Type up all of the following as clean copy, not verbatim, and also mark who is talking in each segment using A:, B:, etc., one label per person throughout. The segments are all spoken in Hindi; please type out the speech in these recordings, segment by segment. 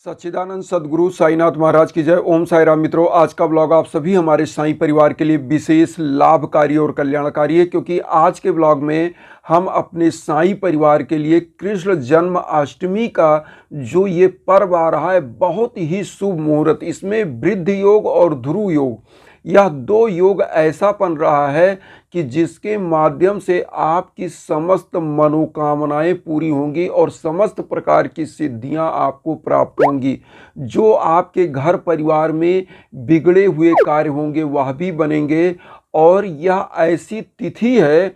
A: सच्चिदानंद सदगुरु साईनाथ महाराज की जय। ओम साई राम। मित्रों, आज का ब्लॉग आप सभी हमारे साईं परिवार के लिए विशेष लाभकारी और कल्याणकारी है, क्योंकि आज के ब्लॉग में हम अपने साईं परिवार के लिए कृष्ण जन्माष्टमी का जो ये पर्व आ रहा है, बहुत ही शुभ मुहूर्त, इसमें वृद्धि योग और ध्रुव योग, यह दो योग ऐसा बन रहा है कि जिसके माध्यम से आपकी समस्त मनोकामनाएं पूरी होंगी और समस्त प्रकार की सिद्धियां आपको प्राप्त होंगी। जो आपके घर परिवार में बिगड़े हुए कार्य होंगे वह भी बनेंगे। और यह ऐसी तिथि है,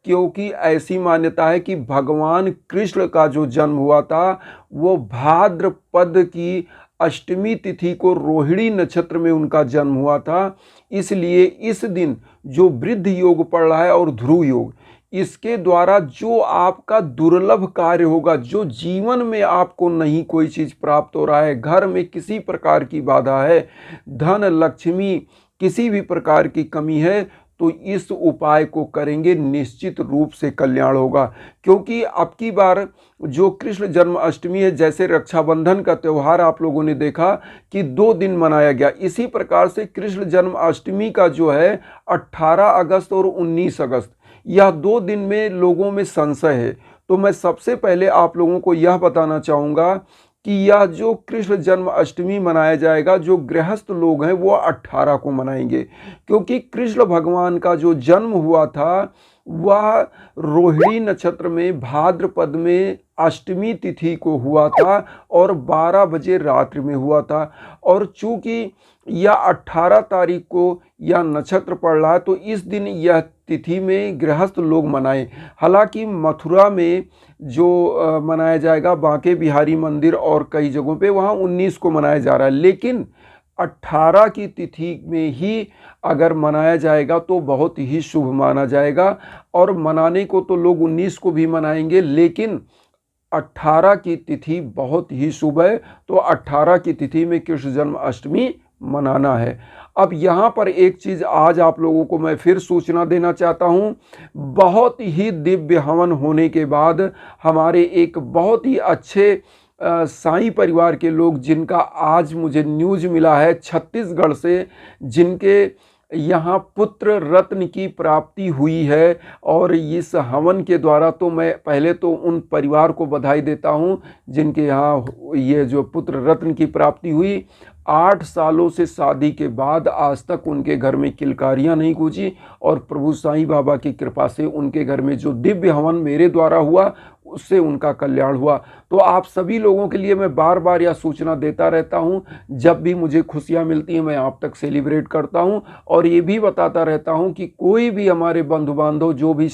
A: क्योंकि ऐसी मान्यता है कि भगवान कृष्ण का जो जन्म हुआ था वो भाद्रपद की अष्टमी तिथि को रोहिणी नक्षत्र में उनका जन्म हुआ था। इसलिए इस दिन जो वृद्धि योग पड़ रहा है और ध्रुव योग, इसके द्वारा जो आपका दुर्लभ कार्य होगा, जो जीवन में आपको नहीं कोई चीज़ प्राप्त हो रहा है, घर में किसी प्रकार की बाधा है, धन लक्ष्मी किसी भी प्रकार की कमी है, तो इस उपाय को करेंगे निश्चित रूप से कल्याण होगा। क्योंकि अब की बार जो कृष्ण जन्माष्टमी है, जैसे रक्षाबंधन का त्यौहार आप लोगों ने देखा कि 2 दिन मनाया गया, इसी प्रकार से कृष्ण जन्माष्टमी का जो है 18 अगस्त और 19 अगस्त, यह 2 दिन में लोगों में संशय है। तो मैं सबसे पहले आप लोगों को यह बताना चाहूँगा कि यह जो कृष्ण जन्माष्टमी मनाया जाएगा, जो गृहस्थ लोग हैं वो 18 को मनाएंगे, क्योंकि कृष्ण भगवान का जो जन्म हुआ था वह रोहिणी नक्षत्र में भाद्रपद में अष्टमी तिथि को हुआ था और 12 बजे रात्रि में हुआ था। और चूंकि यह 18 तारीख को यह नक्षत्र पड़ रहा है, तो इस दिन यह तिथि में गृहस्थ लोग मनाएं। हालांकि मथुरा में जो मनाया जाएगा, बांके बिहारी मंदिर और कई जगहों पे, वहाँ 19 को मनाया जा रहा है, लेकिन 18 की तिथि में ही अगर मनाया जाएगा तो बहुत ही शुभ माना जाएगा। और मनाने को तो लोग 19 को भी मनाएंगे, लेकिन 18 की तिथि बहुत ही शुभ है, तो 18 की तिथि में कृष्ण जन्माष्टमी मनाना है। अब यहाँ पर एक चीज़ आज आप लोगों को मैं फिर सूचना देना चाहता हूँ। बहुत ही दिव्य हवन होने के बाद हमारे एक बहुत ही अच्छे साईं परिवार के लोग, जिनका आज मुझे न्यूज़ मिला है छत्तीसगढ़ से, जिनके यहाँ पुत्र रत्न की प्राप्ति हुई है, और इस हवन के द्वारा तो मैं पहले तो उन परिवार को बधाई देता हूँ जिनके यहाँ ये जो पुत्र रत्न की प्राप्ति हुई। 8 सालों से शादी के बाद आज तक उनके घर में किलकारियाँ नहीं गूंजी, और प्रभु साईं बाबा की कृपा से उनके घर में जो दिव्य हवन मेरे द्वारा हुआ उससे उनका कल्याण हुआ। तो आप सभी लोगों के लिए मैं बार बार यह सूचना देता रहता हूं, जब भी मुझे खुशियां मिलती हैं मैं आप तक सेलिब्रेट करता हूं, और ये भी बताता रहता हूं कि कोई भी हमारे बंधु बांधव जो भी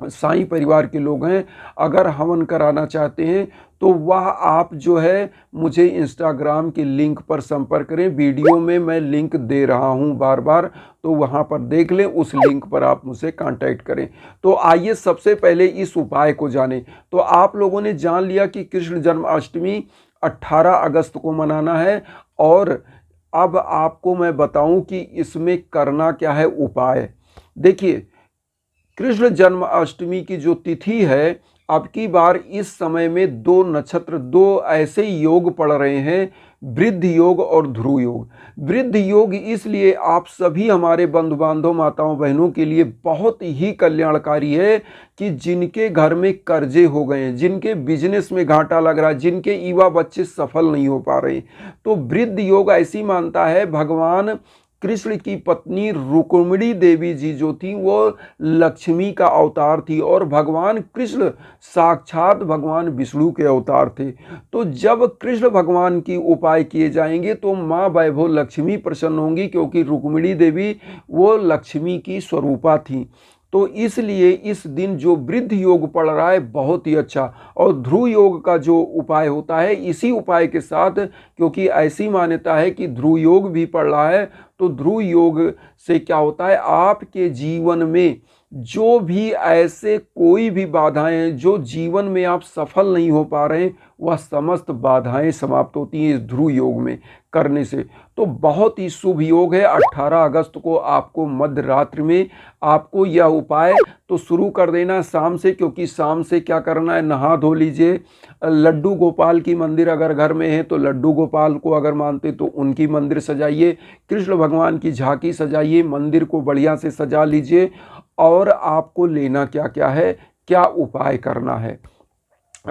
A: साईं परिवार के लोग हैं, अगर हवन कराना चाहते हैं तो वह आप जो है मुझे इंस्टाग्राम के लिंक पर संपर्क करें। वीडियो में मैं लिंक दे रहा हूं बार बार, तो वहां पर देख लें, उस लिंक पर आप मुझसे कांटेक्ट करें। तो आइए सबसे पहले इस उपाय को जानें। तो आप लोगों ने जान लिया कि कृष्ण जन्माष्टमी 18 अगस्त को मनाना है, और अब आपको मैं बताऊं कि इसमें करना क्या है उपाय। देखिए, कृष्ण जन्माष्टमी की जो तिथि है, अब की बार इस समय में 2 नक्षत्र, 2 ऐसे योग पड़ रहे हैं, वृद्धि योग और ध्रुव योग। वृद्धि योग इसलिए आप सभी हमारे बंधु बांधव माताओं बहनों के लिए बहुत ही कल्याणकारी है कि जिनके घर में कर्जे हो गए हैं, जिनके बिजनेस में घाटा लग रहा है, जिनके युवा बच्चे सफल नहीं हो पा रहे, तो वृद्धि योग ऐसी मानता है, भगवान कृष्ण की पत्नी रुक्मिणी देवी जी जो थी वो लक्ष्मी का अवतार थी, और भगवान कृष्ण साक्षात भगवान विष्णु के अवतार थे। तो जब कृष्ण भगवान की उपाय किए जाएंगे तो माँ वैभव लक्ष्मी प्रसन्न होंगी, क्योंकि रुक्मिणी देवी वो लक्ष्मी की स्वरूपा थी। तो इसलिए इस दिन जो वृद्धि योग पड़ रहा है बहुत ही अच्छा, और ध्रुव योग का जो उपाय होता है इसी उपाय के साथ, क्योंकि ऐसी मान्यता है कि ध्रुव योग भी पड़ रहा है, तो ध्रुव योग से क्या होता है, आपके जीवन में जो भी ऐसे कोई भी बाधाएं हैं जो जीवन में आप सफल नहीं हो पा रहे हैं, वह समस्त बाधाएं समाप्त होती हैं इस ध्रुव योग में करने से। तो बहुत ही शुभ योग है। 18 अगस्त को आपको मध्य रात्रि में आपको यह उपाय तो शुरू कर देना शाम से, क्योंकि शाम से क्या करना है, नहा धो लीजिए। लड्डू गोपाल की मंदिर अगर घर में है तो लड्डू गोपाल को अगर मानते तो उनकी मंदिर सजाइए, कृष्ण भगवान की झांकी सजाइए, मंदिर को बढ़िया से सजा लीजिए। और आपको लेना क्या क्या है, क्या उपाय करना है।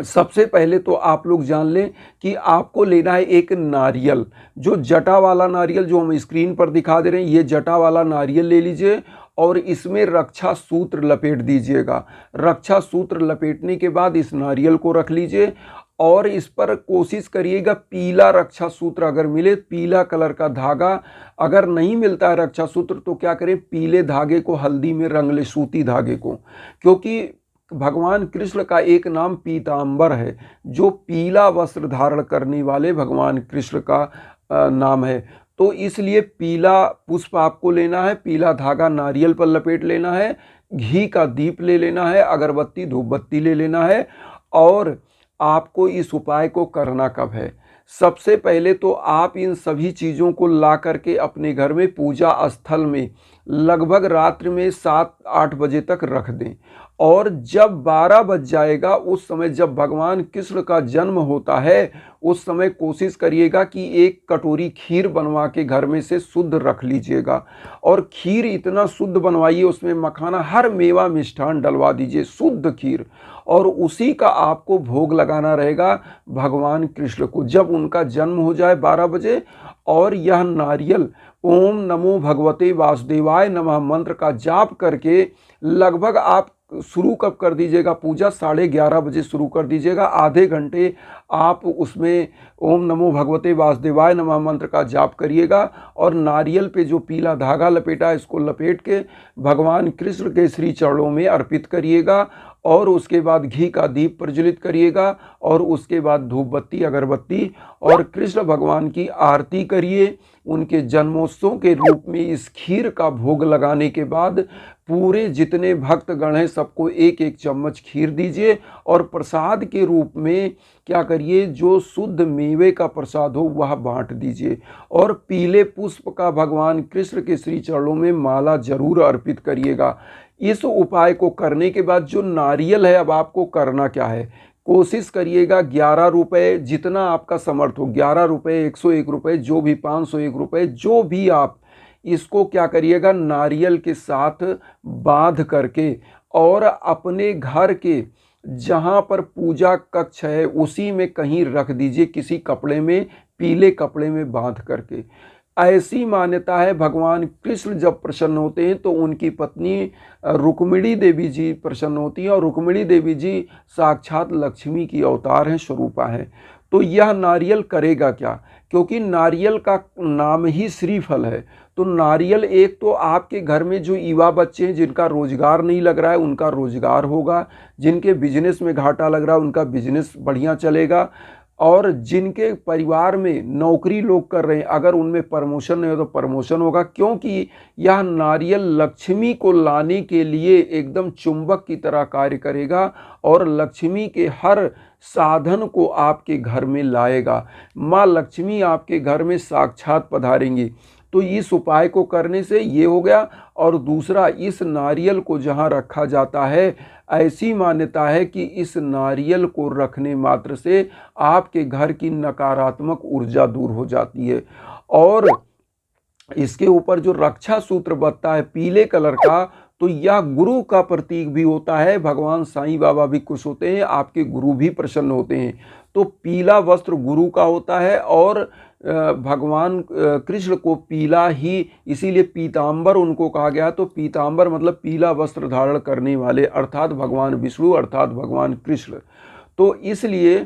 A: सबसे पहले तो आप लोग जान लें कि आपको लेना है एक नारियल, जो जटा वाला नारियल जो हम स्क्रीन पर दिखा दे रहे हैं, ये जटा वाला नारियल ले लीजिए और इसमें रक्षा सूत्र लपेट दीजिएगा। रक्षा सूत्र लपेटने के बाद इस नारियल को रख लीजिए और इस पर कोशिश करिएगा पीला रक्षा सूत्र अगर मिले, पीला कलर का धागा। अगर नहीं मिलता है रक्षा सूत्र तो क्या करें, पीले धागे को हल्दी में रंग ले, सूती धागे को, क्योंकि भगवान कृष्ण का एक नाम पीतांबर है, जो पीला वस्त्र धारण करने वाले भगवान कृष्ण का नाम है। तो इसलिए पीला पुष्प आपको लेना है, पीला धागा नारियल पर लपेट लेना है, घी का दीप ले लेना है, अगरबत्ती धूप बत्ती ले लेना है। और आपको इस उपाय को करना कब है, सबसे पहले तो आप इन सभी चीज़ों को ला करके अपने घर में पूजा स्थल में लगभग रात्रि में 7-8 बजे तक रख दें। और जब 12 बज जाएगा, उस समय जब भगवान कृष्ण का जन्म होता है, उस समय कोशिश करिएगा कि एक कटोरी खीर बनवा के घर में से शुद्ध रख लीजिएगा। और खीर इतना शुद्ध बनवाइए, उसमें मखाना हर मेवा मिष्ठान डलवा दीजिए, शुद्ध खीर। और उसी का आपको भोग लगाना रहेगा भगवान कृष्ण को जब उनका जन्म हो जाए 12 बजे। और यह नारियल ओम नमो भगवते वासुदेवाय नमः मंत्र का जाप करके लगभग आप शुरू कब कर दीजिएगा, पूजा 11:30 बजे शुरू कर दीजिएगा। आधे घंटे आप उसमें ओम नमो भगवते वासुदेवाय नमः मंत्र का जाप करिएगा और नारियल पे जो पीला धागा लपेटा है इसको लपेट के भगवान कृष्ण के श्री चरणों में अर्पित करिएगा। और उसके बाद घी का दीप प्रज्वलित करिएगा और उसके बाद धूप बत्ती अगरबत्ती और कृष्ण भगवान की आरती करिए। उनके जन्मोत्सव के रूप में इस खीर का भोग लगाने के बाद पूरे जितने भक्तगण हैं सबको एक एक चम्मच खीर दीजिए। और प्रसाद के रूप में क्या करिए, जो शुद्ध मेवे का प्रसाद हो वह बांट दीजिए। और पीले पुष्प का भगवान कृष्ण के श्री चरणों में माला जरूर अर्पित करिएगा। इस उपाय को करने के बाद जो नारियल है, अब आपको करना क्या है, कोशिश करिएगा 11 रुपये जितना आपका समर्थ हो, 11 रुपये, 101 रुपये, जो भी 501 रुपये, जो भी आप इसको क्या करिएगा नारियल के साथ बांध करके और अपने घर के जहाँ पर पूजा कक्ष है उसी में कहीं रख दीजिए, किसी कपड़े में, पीले कपड़े में बांध करके। ऐसी मान्यता है भगवान कृष्ण जब प्रसन्न होते हैं तो उनकी पत्नी रुक्मिणी देवी जी प्रसन्न होती हैं और रुक्मिणी देवी जी साक्षात लक्ष्मी की अवतार हैं, स्वरूपा हैं। तो यह नारियल करेगा क्या, क्योंकि नारियल का नाम ही श्रीफल है। तो नारियल एक तो आपके घर में जो युवा बच्चे हैं जिनका रोजगार नहीं लग रहा है उनका रोजगार होगा, जिनके बिजनेस में घाटा लग रहा है उनका बिजनेस बढ़िया चलेगा, और जिनके परिवार में नौकरी लोग कर रहे हैं अगर उनमें प्रमोशन नहीं हो तो प्रमोशन होगा। क्योंकि यह नारियल लक्ष्मी को लाने के लिए एकदम चुंबक की तरह कार्य करेगा और लक्ष्मी के हर साधन को आपके घर में लाएगा। माँ लक्ष्मी आपके घर में साक्षात पधारेंगी। तो इस उपाय को करने से ये हो गया। और दूसरा, इस नारियल को जहाँ रखा जाता है, ऐसी मान्यता है कि इस नारियल को रखने मात्र से आपके घर की नकारात्मक ऊर्जा दूर हो जाती है। और इसके ऊपर जो रक्षा सूत्र बचता है पीले कलर का, तो यह गुरु का प्रतीक भी होता है। भगवान साईं बाबा भी खुश होते हैं, आपके गुरु भी प्रसन्न होते हैं। तो पीला वस्त्र गुरु का होता है और भगवान कृष्ण को पीला ही, इसीलिए पीतांबर उनको कहा गया। तो पीतांबर मतलब पीला वस्त्र धारण करने वाले, अर्थात भगवान विष्णु, अर्थात भगवान कृष्ण। तो इसलिए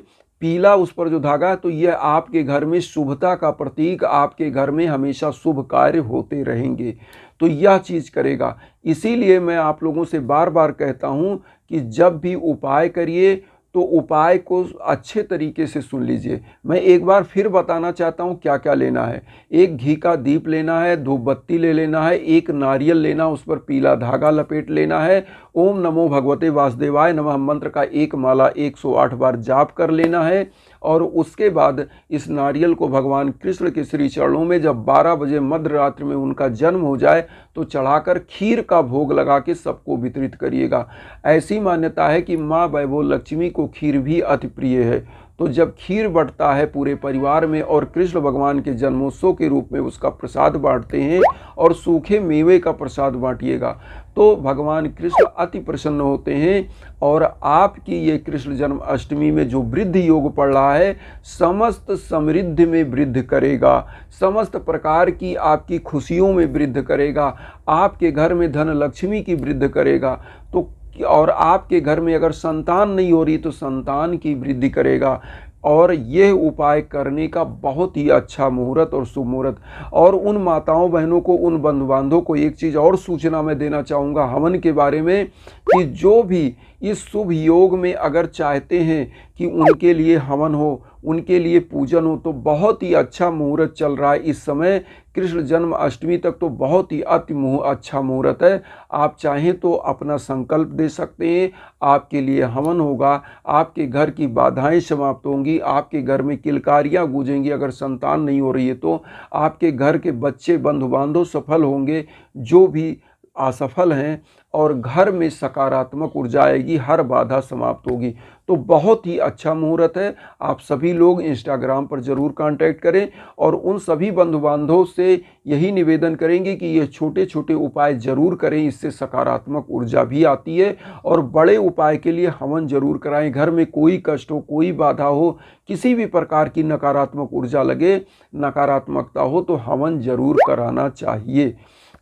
A: पीला उस पर जो धागा है, तो यह आपके घर में शुभता का प्रतीक, आपके घर में हमेशा शुभ कार्य होते रहेंगे। तो यह चीज़ करेगा। इसीलिए मैं आप लोगों से बार बार कहता हूँ कि जब भी उपाय करिए तो उपाय को अच्छे तरीके से सुन लीजिए। मैं एक बार फिर बताना चाहता हूँ क्या क्या लेना है। एक घी का दीप लेना है, धूप बत्ती ले लेना है, एक नारियल लेना, उस पर पीला धागा लपेट लेना है, ओम नमो भगवते वासुदेवाय नमः मंत्र का एक माला 108 बार जाप कर लेना है। और उसके बाद इस नारियल को भगवान कृष्ण के श्री चरणों में जब 12 बजे मध्य रात्रि में उनका जन्म हो जाए तो चढ़ाकर खीर का भोग लगा के सबको वितरित करिएगा। ऐसी मान्यता है कि माँ वैभव लक्ष्मी को खीर भी अति प्रिय है। तो जब खीर बंटता है पूरे परिवार में और कृष्ण भगवान के जन्मोत्सव के रूप में उसका प्रसाद बांटते हैं और सूखे मेवे का प्रसाद बांटिएगा तो भगवान कृष्ण अति प्रसन्न होते हैं और आपकी ये कृष्ण जन्माष्टमी में जो वृद्धि योग पड़ रहा है समस्त समृद्धि में वृद्धि करेगा, समस्त प्रकार की आपकी खुशियों में वृद्धि करेगा, आपके घर में धन लक्ष्मी की वृद्धि करेगा। तो और आपके घर में अगर संतान नहीं हो रही तो संतान की वृद्धि करेगा। और यह उपाय करने का बहुत ही अच्छा मुहूर्त और शुभ मुहूर्त। और उन माताओं बहनों को, उन बंधु बांधवों को एक चीज़ और सूचना मैं देना चाहूँगा हवन के बारे में कि जो भी इस शुभ योग में अगर चाहते हैं कि उनके लिए हवन हो, उनके लिए पूजन हो, तो बहुत ही अच्छा मुहूर्त चल रहा है इस समय। कृष्ण जन्माष्टमी तक तो बहुत ही अच्छा मुहूर्त है। आप चाहें तो अपना संकल्प दे सकते हैं, आपके लिए हवन होगा, आपके घर की बाधाएं समाप्त होंगी, आपके घर में किलकारियां गूंजेंगी। अगर संतान नहीं हो रही है तो आपके घर के बच्चे बंधु बांधव सफल होंगे, जो भी असफल हैं, और घर में सकारात्मक ऊर्जा आएगी, हर बाधा समाप्त होगी। तो बहुत ही अच्छा मुहूर्त है। आप सभी लोग इंस्टाग्राम पर ज़रूर कांटेक्ट करें और उन सभी बंधु बांधवों से यही निवेदन करेंगे कि ये छोटे छोटे उपाय ज़रूर करें, इससे सकारात्मक ऊर्जा भी आती है। और बड़े उपाय के लिए हवन ज़रूर कराएं। घर में कोई कष्ट हो, कोई बाधा हो, किसी भी प्रकार की नकारात्मक ऊर्जा लगे, नकारात्मकता हो, तो हवन ज़रूर कराना चाहिए।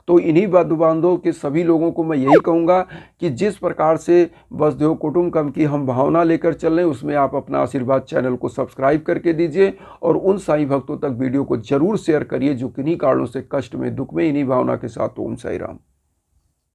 A: तो इन्हीं बंधु बांधवों के सभी लोगों को मैं यही कहूँगा कि जिस प्रकार से वसुधैव कुटुंबकम की हम भावना लेकर चल रहे हैं उसमें आप अपना आशीर्वाद चैनल को सब्सक्राइब करके दीजिए और उन साईं भक्तों तक वीडियो को जरूर शेयर करिए जो किन्हीं कारणों से कष्ट में, दुख में। इन्हीं भावना के साथ ओम साई राम।